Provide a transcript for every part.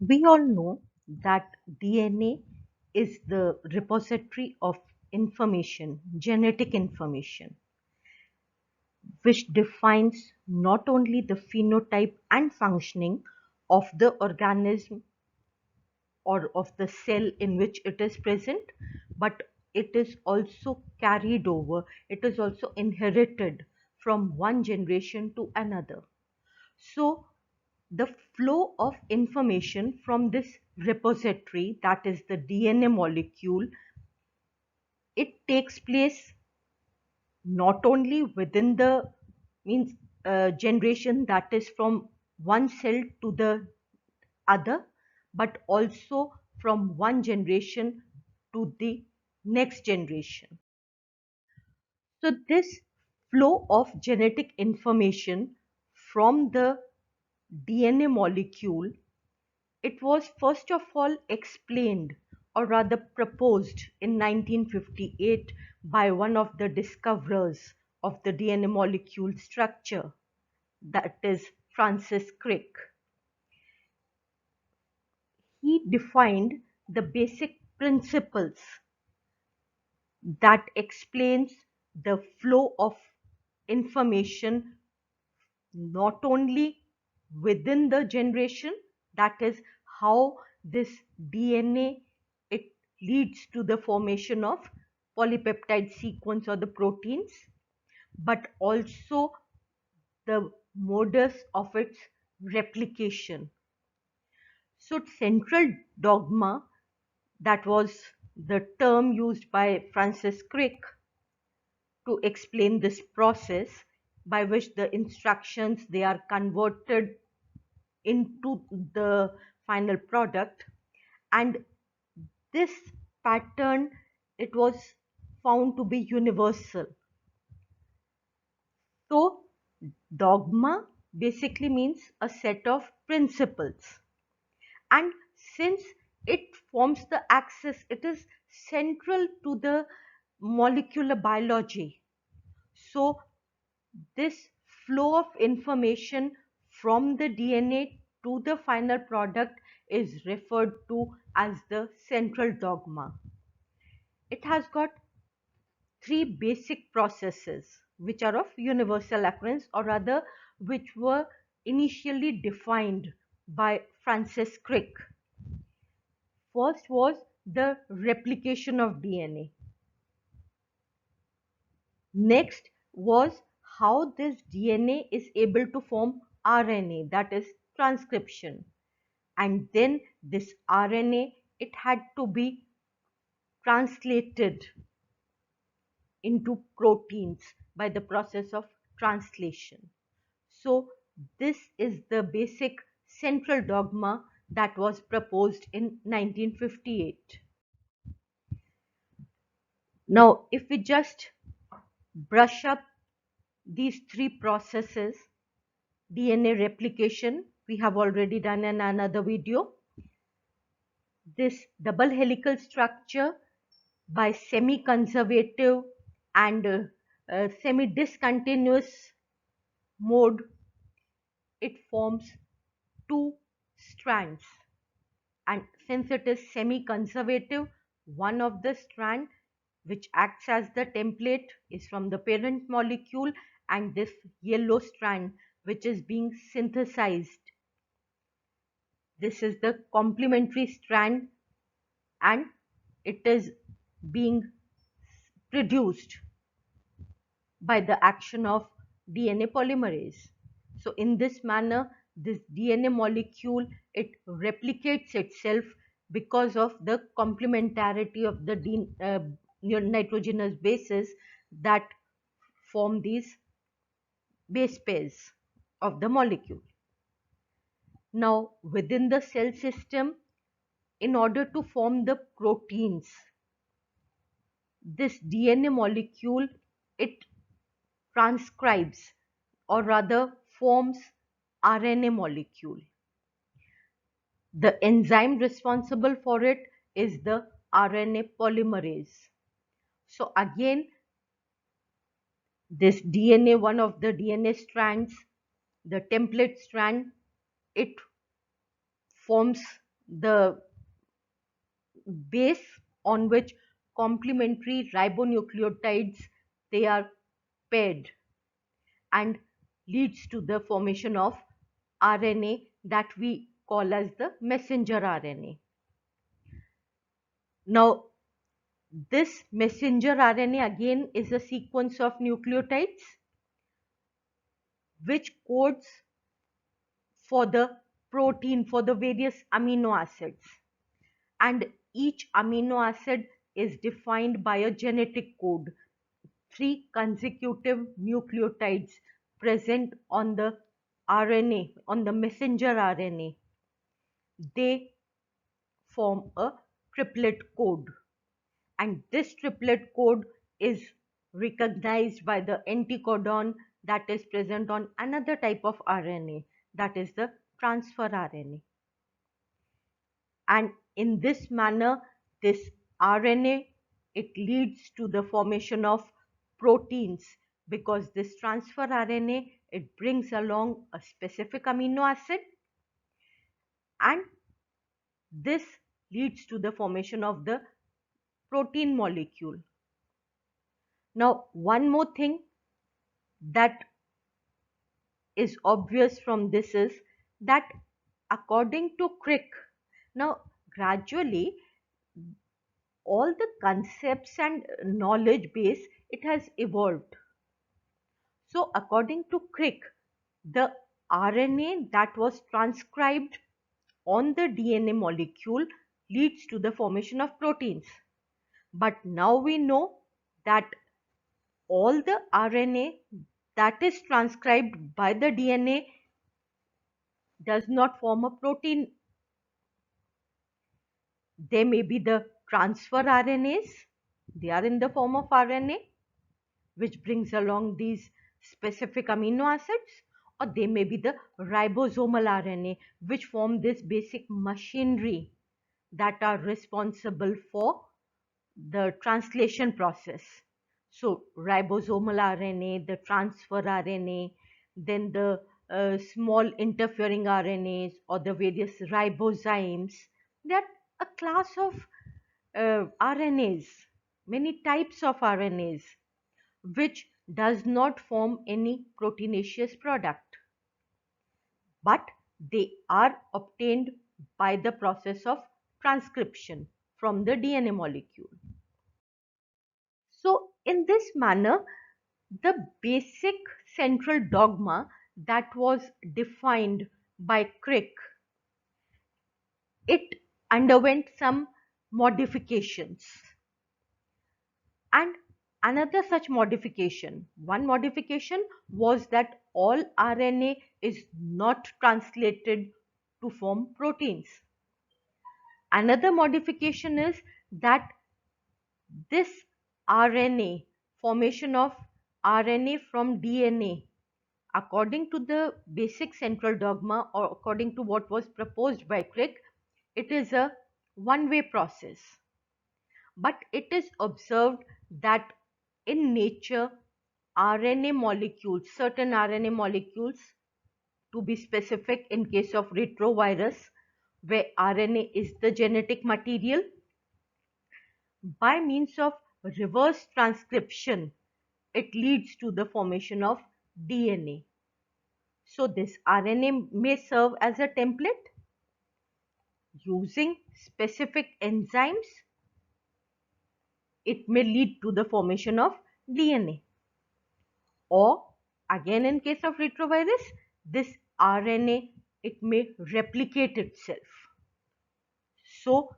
We all know that DNA is the repository of information, genetic information, which defines not only the phenotype and functioning of the organism or of the cell in which it is present, but it is also carried over, it is also inherited from one generation to another. So, the flow of information from this repository, that is the DNA molecule, it takes place not only within the means generation, that is from one cell to the other, but also from one generation to the next generation. So this flow of genetic information from the DNA molecule, it was first of all explained, or rather proposed, in 1958 by one of the discoverers of the DNA molecule structure, that is Francis Crick. He defined the basic principles that explains the flow of information not only within the generation, that is how this DNA, it leads to the formation of polypeptide sequence or the proteins, but also the modus of its replication. So central dogma, that was the term used by Francis Crick to explain this process by which the instructions, they are converted into the final product. And this pattern, it was found to be universal. So dogma basically means a set of principles, and since it forms the axis, it is central to the molecular biology. So this flow of information from the DNA to the final product is referred to as the central dogma. It has got three basic processes which are of universal occurrence, or rather which were initially defined by Francis Crick. First was the replication of DNA. Next was how this DNA is able to form RNA, that is transcription. And then this RNA, it had to be translated into proteins by the process of translation. So this is the basic central dogma that was proposed in 1958. Now, if we just brush up these three processes, DNA replication, we have already done in another video. This double helical structure by semi-conservative and semi-discontinuous mode, it forms two strands. And since it is semi-conservative, one of the strand which acts as the template is from the parent molecule, and this yellow strand which is being synthesized, this is the complementary strand, and it is being produced by the action of DNA polymerase. So in this manner, this DNA molecule, it replicates itself because of the complementarity of the nitrogenous bases that form these base pairs of the molecule. Now within the cell system, in order to form the proteins, this DNA molecule, it transcribes, or rather forms, RNA molecule. The enzyme responsible for it is the RNA polymerase. So again, this DNA, one of the DNA strands, the template strand, it forms the base on which complementary ribonucleotides they are paired, and leads to the formation of RNA that we call as the messenger RNA. Now, this messenger RNA again is a sequence of nucleotides which codes for the protein, for the various amino acids, and each amino acid is defined by a genetic code. 3 consecutive nucleotides present on the RNA, on the messenger RNA, they form a triplet code, and this triplet code is recognized by the anticodon that is present on another type of RNA, that is the transfer RNA. And in this manner, this RNA, it leads to the formation of proteins, because this transfer RNA, it brings along a specific amino acid, and this leads to the formation of the protein molecule. Now, one more thing that is obvious from this is that according to Crick, now gradually all the concepts and knowledge base, it has evolved. So according to Crick, the RNA that was transcribed on the DNA molecule leads to the formation of proteins. But now we know that all the RNA that is transcribed by the DNA does not form a protein. They may be the transfer RNAs, they are in the form of RNA, which brings along these specific amino acids, or they may be the ribosomal RNA, which form this basic machinery that are responsible for the translation process. So ribosomal RNA, the transfer RNA, then the small interfering RNAs or the various ribozymes, they are a class of RNAs, many types of RNAs, which does not form any proteinaceous product, but they are obtained by the process of transcription from the DNA molecule. So in this manner, the basic central dogma that was defined by Crick, it underwent some modifications. And another such modification, one modification was that all RNA is not translated to form proteins. Another modification is that this RNA, formation of RNA from DNA, according to the basic central dogma or according to what was proposed by Crick, it is a one-way process. But it is observed that in nature, RNA molecules, certain RNA molecules, to be specific in case of retrovirus, where RNA is the genetic material, by means of reverse transcription, it leads to the formation of DNA. So this RNA may serve as a template. Using specific enzymes, it may lead to the formation of DNA. Or again, in case of retrovirus, this RNA, it may replicate itself. So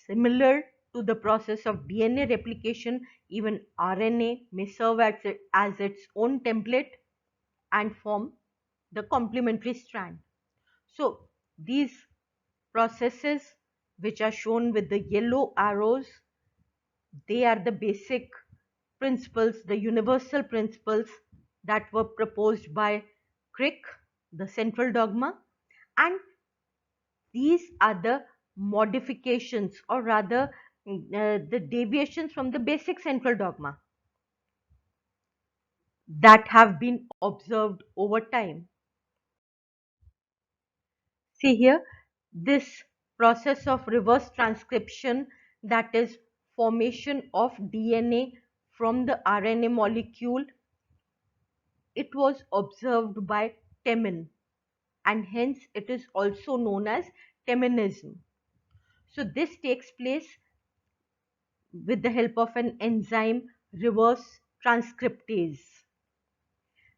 similar to the process of DNA replication, even RNA may serve as its own template and form the complementary strand. So these processes, which are shown with the yellow arrows, they are the basic principles, the universal principles that were proposed by Crick, the central dogma, and these are the modifications, or rather the deviations from the basic central dogma that have been observed over time. See here, this process of reverse transcription, that is formation of DNA from the RNA molecule, it was observed by Temin, and hence it is also known as Teminism. So this takes place with the help of an enzyme, reverse transcriptase,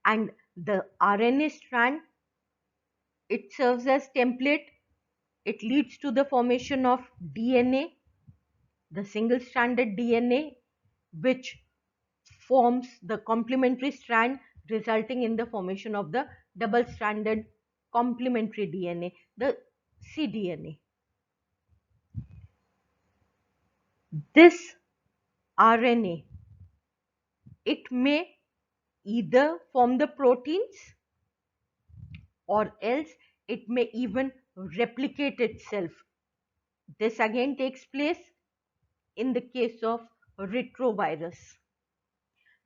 and the RNA strand, it serves as template. It leads to the formation of DNA, the single stranded DNA, which forms the complementary strand, resulting in the formation of the double stranded complementary DNA, the cDNA. This RNA, it may either form the proteins, or else it may even replicate itself. This again takes place in the case of retrovirus,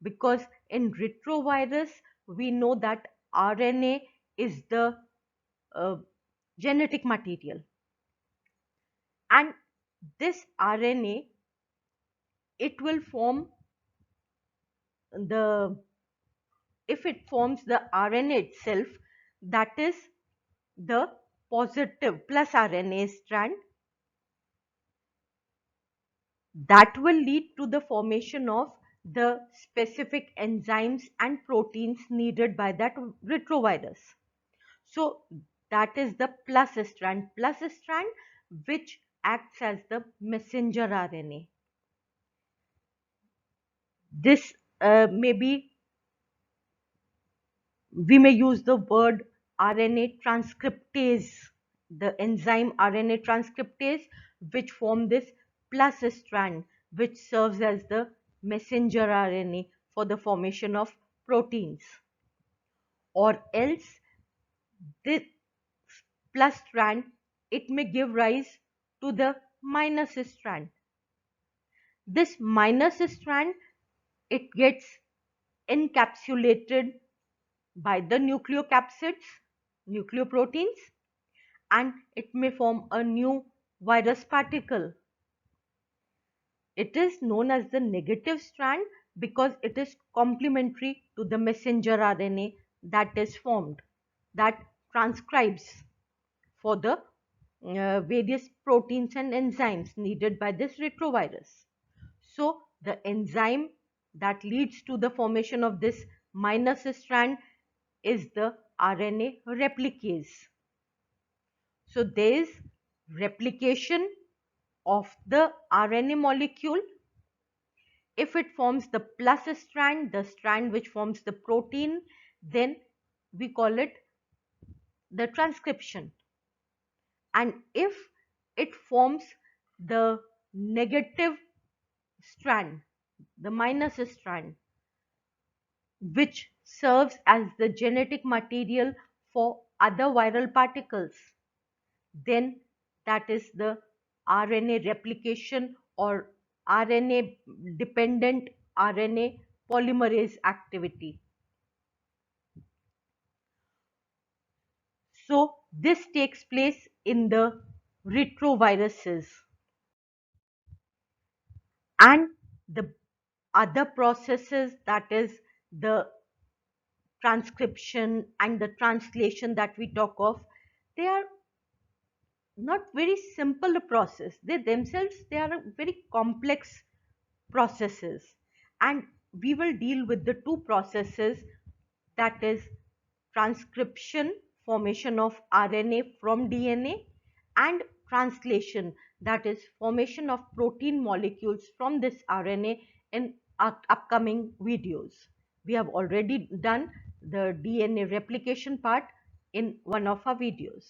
because in retrovirus we know that RNA is the uh, genetic material, and this RNA, it will form the, if it forms the RNA itself, that is the positive plus RNA strand, that will lead to the formation of the specific enzymes and proteins needed by that retrovirus. So that is the plus strand which acts as the messenger RNA. This maybe we may use the word RNA transcriptase, the enzyme RNA transcriptase, which form this plus strand, which serves as the messenger RNA for the formation of proteins. Or else this plus strand, it may give rise to the minus strand. This minus strand, it gets encapsulated by the nucleocapsids, nucleoproteins, and it may form a new virus particle. It is known as the negative strand because it is complementary to the messenger RNA that is formed, that transcribes for the various proteins and enzymes needed by this retrovirus. So the enzyme that leads to the formation of this minus strand is the RNA replicase. So there is replication of the RNA molecule. If it forms the plus strand, the strand which forms the protein, then we call it the transcription. And if it forms the negative strand, the minus strand, which serves as the genetic material for other viral particles, then that is the RNA replication or RNA dependent RNA polymerase activity. So this takes place in the retroviruses, and the other processes, that is the transcription and the translation that we talk of, they are not very simple process. They themselves, they are very complex processes, and we will deal with the two processes, that is transcription, formation of RNA from DNA, and translation, that is formation of protein molecules from this RNA, in upcoming videos. We have already done the DNA replication part in one of our videos.